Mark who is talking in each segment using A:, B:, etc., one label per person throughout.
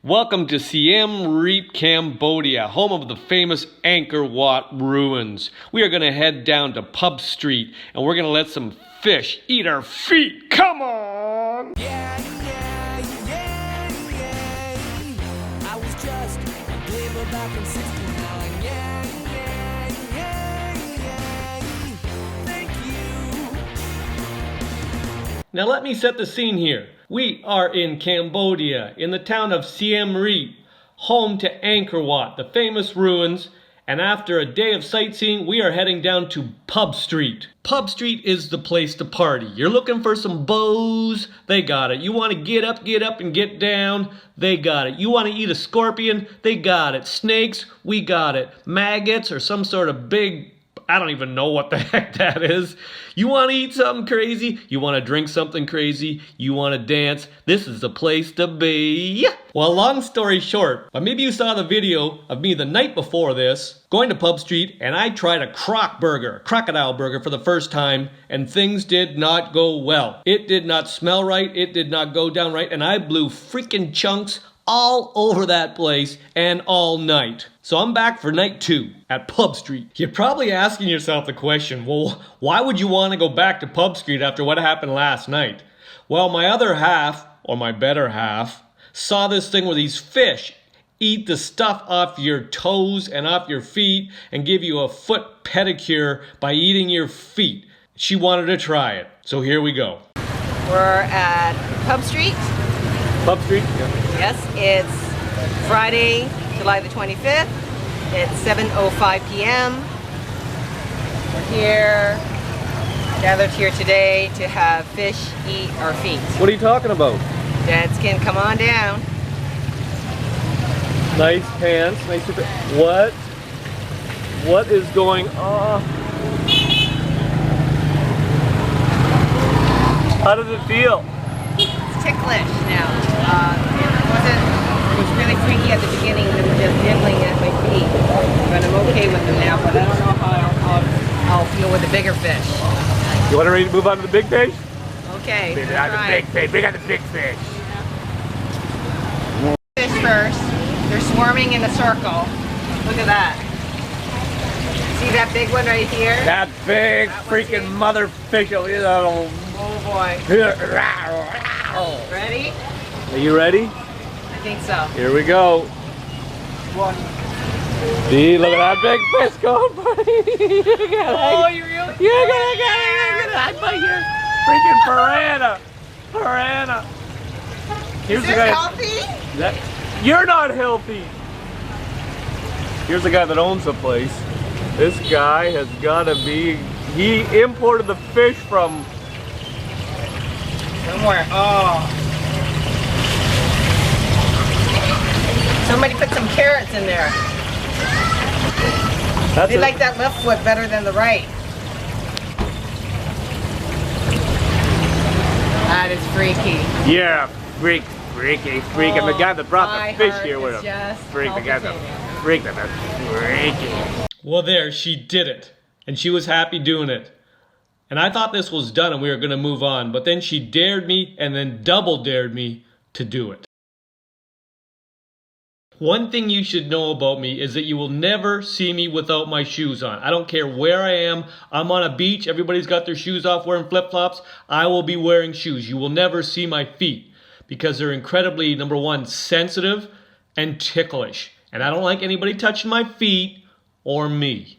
A: Welcome to SIEM REAP Cambodia, home of the famous Angkor Wat ruins. We are going to head down to Pub Street and we're going to let some fish eat our feet. Come on!
B: Yeah. I was just a glimmer back in 69. Yeah. Thank you.
A: Now let me set the scene here. We are in Cambodia, in the town of Siem Reap, home to Angkor Wat, the famous ruins, and after a day of sightseeing, we are heading down to Pub Street. Pub Street is the place to party. You're looking for some bows? They got it. You want to get up and get down? They got it. You want to eat a scorpion? They got it. Snakes? We got it. Maggots or some sort of big... I don't even know what the heck that is. You want to eat something crazy? You want to drink something crazy? You want to dance? This is the place to be. Well, long story short, but maybe you saw the video of me the night before this, going to Pub Street, and I tried a crocodile burger for the first time, and things did not go well. It did not smell right, it did not go down right, and I blew freaking chunks all over that place and all night. So I'm back for night 2 at Pub Street. You're probably asking yourself the question, well, why would you want to go back to Pub Street after what happened last night? Well, my other half, or my better half, saw this thing where these fish eat the stuff off your toes and off your feet and give you a foot pedicure by eating your feet. She wanted to try it. So here we go.
C: We're at Pub Street.
A: Pub Street? Yeah.
C: Yes, it's Friday, July the 25th. It's 7:05 p.m. We're here, gathered here today to have fish eat our feet.
A: What are you talking about?
C: Dead skin, come on down.
A: Nice pants, nice super. What is going on? How does it feel?
C: It's ticklish now. It was really freaky at the beginning, them just nibbling at my feet. But I'm okay with them now, but I don't know how I'll feel with the bigger fish.
A: You want to ready to move on to the big fish?
C: Okay,
A: Bring on the big fish. Bring on the big fish.
C: Fish first. They're swarming in a circle. Look at that. See that big one right here?
A: That big freaking mother fish.
C: Oh boy. Ready?
A: Are you ready?
C: I think so.
A: Here we go. See, look at that big fish going, buddy.
C: Oh, you really?
A: You gotta get it. I'd bite your freaking piranha. Here's
C: Is
A: the
C: this
A: guy.
C: healthy?
A: You're not healthy. Here's the guy that owns the place. This guy has gotta be. He imported the fish from
C: somewhere. Oh. Somebody put some carrots in there. They like that left foot better than the right. That is freaky.
A: Yeah, freaky. And the guy that brought the fish here with him. Freak. Well, there, she did it. And she was happy doing it. And I thought this was done and we were going to move on. But then she dared me and then double dared me to do it. One thing you should know about me is that you will never see me without my shoes on. I don't care where I am. I'm on a beach. Everybody's got their shoes off wearing flip-flops. I will be wearing shoes. You will never see my feet because they're incredibly, number one, sensitive and ticklish. And I don't like anybody touching my feet or me.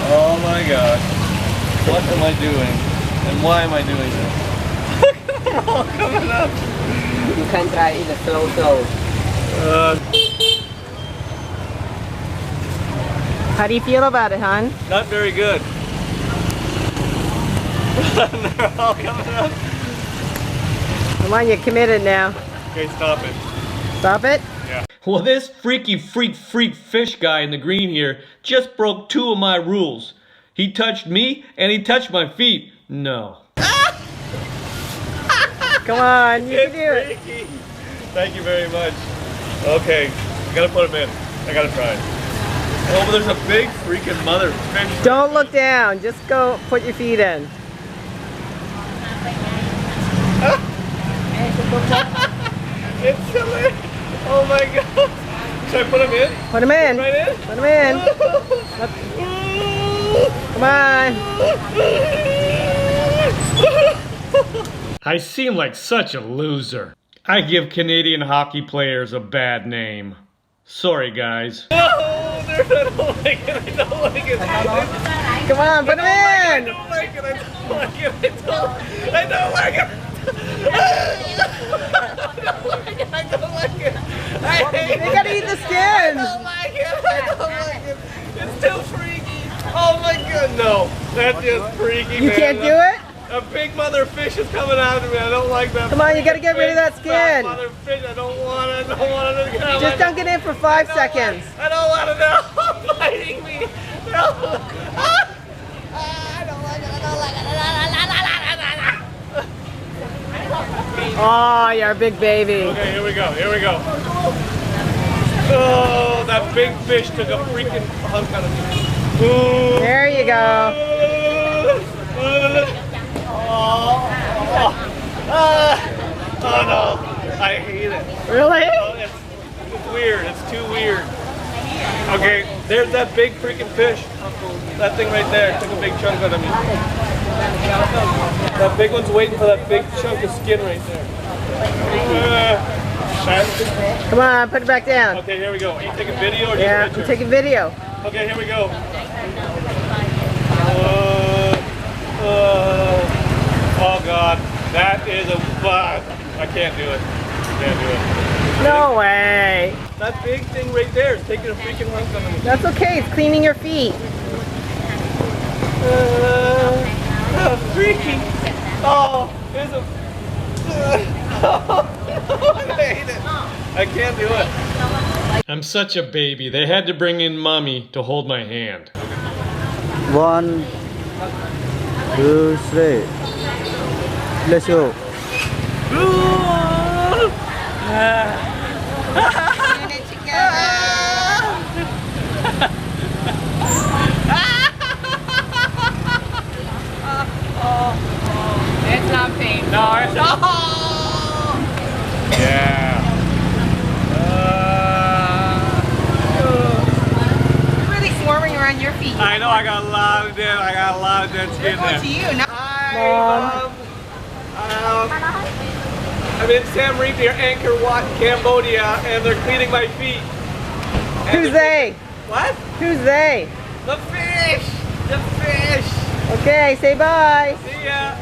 A: Oh my gosh. What am I doing? And why am I doing this? They're all coming up.
C: You can try in a slow flow. How do you feel about it, hon?
A: Not very good. They're all coming up.
C: Come on, you're committed now.
A: Okay, stop it.
C: Stop it?
A: Yeah. Well, this freak fish guy in the green here just broke 2 of my rules. He touched me and he touched my feet. No.
C: Come on, you can do it.
A: Thank you very much. Okay, I gotta put him in. I gotta try it. Oh, but there's a big freaking mother fish.
C: Don't look down. Just go put your feet in.
A: I put them in?
C: Put them in.
A: Right in?
C: Put them in. Come on.
A: I seem like such a loser. I give Canadian hockey players a bad name. Sorry, guys. No, I don't like it. I don't like it.
C: Come on, put them in.
A: I don't like it. I don't like it. I don't like it. I don't like it. I hate it.
C: You gotta eat the skin.
A: I don't like it. I don't like it. It's too freaky. Oh my god, no. That's just freaky,
C: You
A: man.
C: can't do it?
A: A big mother fish is coming after me. I don't like that.
C: Come on, you gotta get rid of that
A: Big
C: fat
A: skin. Mother fish. I don't want it. I don't want it to get out.
C: Just dunk it in for 5 seconds.
A: I don't want it now. Biting me. No. Ah. I don't like it. I don't like it.
C: Oh, you're a big baby.
A: Okay, here we go. Here we go. Oh, that big fish took a freaking hunk out of me. Oh.
C: There you go.
A: Oh no, I hate it.
C: Really?
A: Oh, it's weird. It's too weird. Okay, there's that big freaking fish. That thing right there took a big chunk out of me. That big one's waiting for that big chunk of skin right there.
C: Come on, put it back down.
A: Okay, here we go. Are you taking video or just
C: Yeah, I'm
A: picture?
C: taking video.
A: Okay, here we go. Oh god, that is a bug. I can't do it. I can't do it.
C: No way.
A: That big thing right there is taking a freaking hunk out of me.
C: That's okay, it's cleaning your feet.
A: Freaky. Oh, there's a. I hate it. I can't do it. I'm such a baby. They had to bring in mommy to hold my hand.
D: 1, 2, 3. Let's go.
C: It's not painful.
A: No, it's not. Yeah.
C: It's really swarming around your feet.
A: I know. I got a lot of dead. I got a lot of dead
C: They're
A: skin
C: going
A: there.
C: to you. Now.
A: Hi, Mom. I'm in SIEM REAP near Angkor Wat, Cambodia, and they're cleaning my feet. And
C: Who's
A: they're-
C: they?
A: What?
C: Who's they?
A: The fish. The fish.
C: Okay, say bye.
A: See ya.